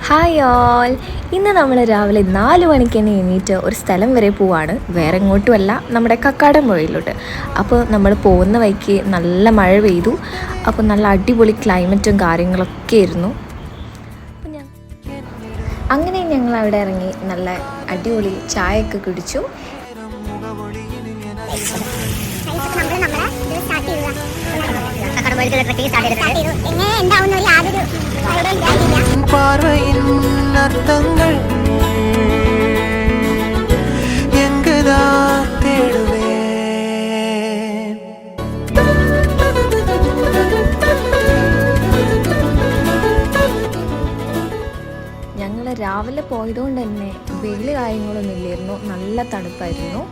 Hi all, ഇന്ന് നമ്മൾ രാവിലെ 4 മണിക്ക് തന്നെ എണീറ്റ് ഒരു സ്ഥലം വരെ പോവാണ്. വേറെ എങ്ങോട്ടുമല്ല, നമ്മുടെ കക്കാടൻ പുഴയിലോട്ട്. അപ്പോൾ നമ്മൾ പോകുന്ന വഴിക്ക് നല്ല മഴ പെയ്തു. അപ്പോൾ നല്ല അടിപൊളി ക്ലൈമറ്റും കാര്യങ്ങളൊക്കെ ആയിരുന്നു. അങ്ങനെ ഞങ്ങൾ അവിടെ ഇറങ്ങി നല്ല അടിപൊളി ചായയൊക്കെ കുടിച്ചു. பார்வையின் அர்த்தங்கள் எங்குதான் தேடுவேன். ഞങ്ങൾ രാവിലെ പോയതുകൊണ്ട് തന്നെ വെയിൽ കാര്യങ്ങളൊന്നും ഇല്ലായിരുന്നു, നല്ല തണുപ്പായിരുന്നു.